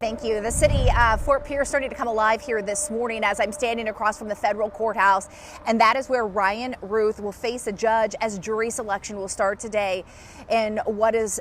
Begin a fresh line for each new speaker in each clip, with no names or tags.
Thank you. The city of Fort Pierce starting to come alive here this morning as I'm standing across from the federal courthouse. And that is where Ryan Ruth will face a judge as jury selection will start today. And what is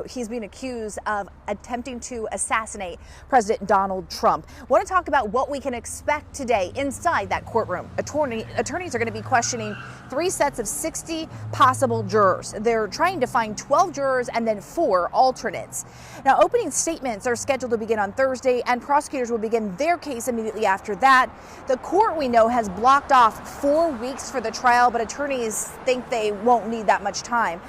he's being accused of attempting to assassinate President Donald Trump. I want to talk about what we can expect today inside that courtroom. Attorneys are going to be questioning 3 sets of 60 possible jurors. They're trying to find 12 jurors and then 4 alternates. Now, opening statements are scheduled to begin on Thursday, and prosecutors will begin their case immediately after that. The court, we know, has blocked off 4 weeks for the trial, but attorneys think they won't need that much time.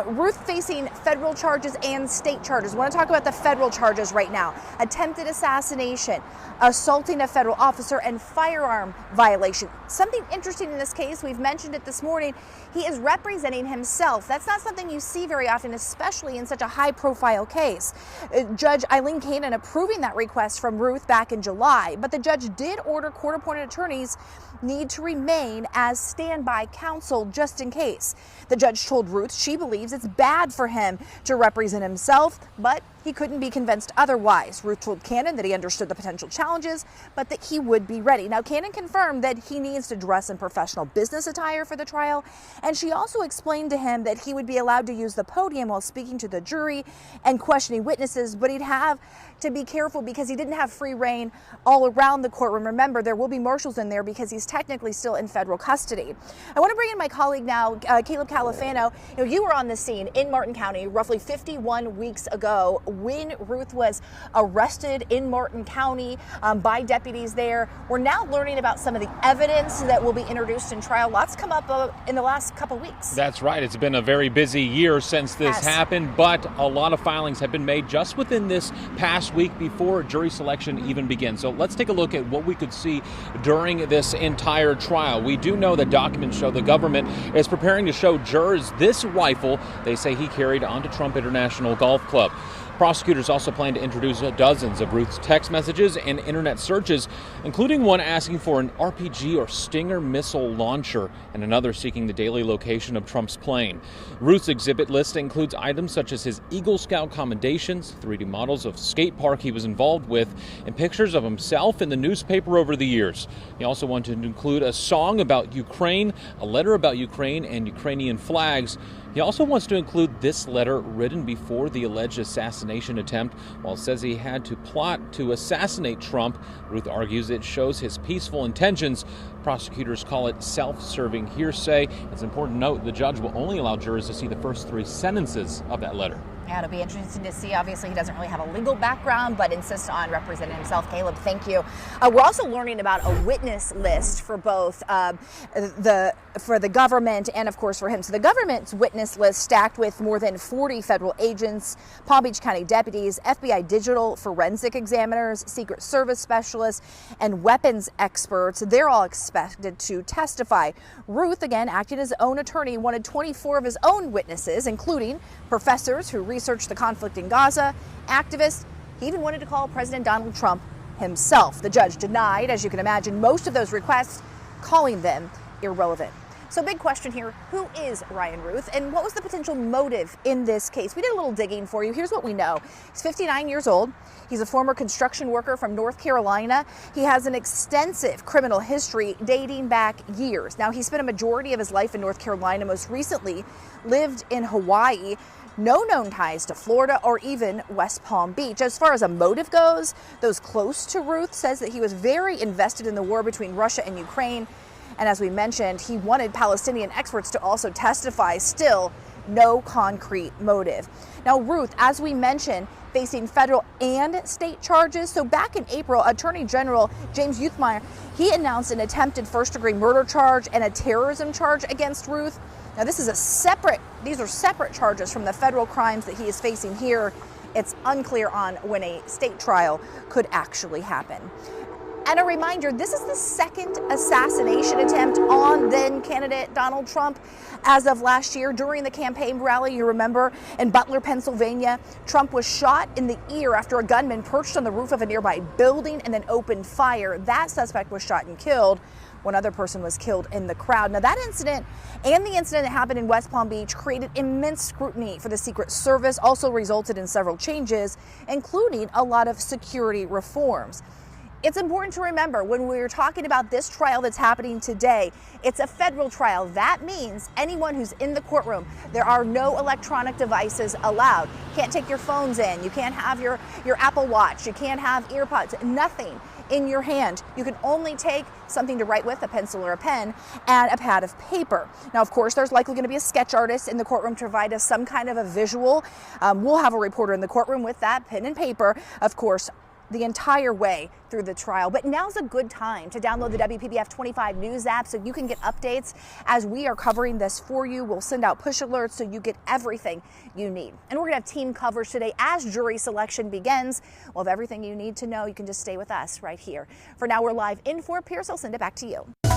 Ruth facing federal charges and state charges. I want to talk about the federal charges right now. Attempted assassination, assaulting a federal officer, and firearm violation. Something interesting in this case, we've mentioned it this morning, he is representing himself. That's not something you see very often, especially in such a high-profile case. Judge Eileen Cannon approving that request from Ruth back in July, but the judge did order court-appointed attorneys need to remain as standby counsel just in case. The judge told Ruth she believes it's bad for him to represent himself, but he couldn't be convinced otherwise. Ruth told Cannon that he understood the potential challenges, but that he would be ready. Now, Cannon confirmed that he needs to dress in professional business attire for the trial, and she also explained to him that he would be allowed to use the podium while speaking to the jury and questioning witnesses, but he'd have to be careful because he didn't have free reign all around the courtroom. Remember, there will be marshals in there because he's technically still in federal custody. I want to bring in my colleague now, Caleb Califano. You were on the scene in Martin County roughly 51 weeks ago when Ruth was arrested in Martin County by deputies there. We're now learning about some of the evidence that will be introduced in trial. Lots come up in the last couple weeks.
That's right. It's been a very busy year since this happened, but a lot of filings have been made just within this past week before jury selection even begins. So let's take a look at what we could see during this entire trial. We do know that documents show the government is preparing to show jurors this rifle they say he carried onto Trump International Golf Club. Prosecutors also plan to introduce dozens of Ruth's text messages and internet searches, including one asking for an RPG or Stinger missile launcher and another seeking the daily location of Trump's plane. Ruth's exhibit list includes items such as his Eagle Scout commendations, 3D models of skate park he was involved with, and pictures of himself in the newspaper over the years. He also wanted to include a song about Ukraine, a letter about Ukraine and Ukrainian flags. He also wants to include this letter written before the alleged assassination attempt. While it says he had to plot to assassinate Trump, Ruth argues it shows his peaceful intentions. Prosecutors call it self-serving hearsay. It's important to note the judge will only allow jurors to see the first 3 sentences of that letter.
Yeah, it'll be interesting to see. Obviously, he doesn't really have a legal background, but insists on representing himself. Caleb, thank you. We're also learning about a witness list for both the government and, of course, for him. So the government's witness list stacked with more than 40 federal agents, Palm Beach County deputies, FBI digital forensic examiners, Secret Service specialists, and weapons experts. They're all expected to testify. Ruth, again, acting as his own attorney, wanted 24 of his own witnesses, including professors who researched the conflict in Gaza, activists. He even wanted to call President Donald Trump himself. The judge denied, as you can imagine, most of those requests, calling them irrelevant. So big question here, who is Ryan Ruth and what was the potential motive in this case? We did a little digging for you. Here's what we know. He's 59 years old. He's a former construction worker from North Carolina. He has an extensive criminal history dating back years. Now, he spent a majority of his life in North Carolina, most recently lived in Hawaii. No known ties to Florida or even West Palm Beach. As far as a motive goes, those close to Ruth says that he was very invested in the war between Russia and Ukraine. And as we mentioned, he wanted Palestinian experts to also testify. Still, no concrete motive. Now, Ruth, as we mentioned, facing federal and state charges. So back in April, Attorney General James Youthmeyer, he announced an attempted first-degree murder charge and a terrorism charge against Ruth. Now, these are separate charges from the federal crimes that he is facing here. It's unclear on when a state trial could actually happen. And a reminder, this is the second assassination attempt on then candidate Donald Trump as of last year during the campaign rally. You remember in Butler, Pennsylvania, Trump was shot in the ear after a gunman perched on the roof of a nearby building and then opened fire. That suspect was shot and killed. One other person was killed in the crowd. Now, that incident and the incident that happened in West Palm Beach created immense scrutiny for the Secret Service, also resulted in several changes, including a lot of security reforms. It's important to remember when we're talking about this trial that's happening today, it's a federal trial. That means anyone who's in the courtroom, there are no electronic devices allowed. You can't take your phones in. You can't have your Apple Watch. You can't have earpods, nothing in your hand. You can only take something to write with, a pencil or a pen, and a pad of paper. Now, of course, there's likely going to be a sketch artist in the courtroom to provide us some kind of a visual. We'll have a reporter in the courtroom with that pen and paper, of course, the entire way through the trial. But now's a good time to download the WPBF 25 News app so you can get updates as we are covering this for you. We'll send out push alerts so you get everything you need. And we're gonna have team coverage today as jury selection begins. We'll have everything you need to know. You can just stay with us right here. For now, we're live in Fort Pierce. I'll send it back to you.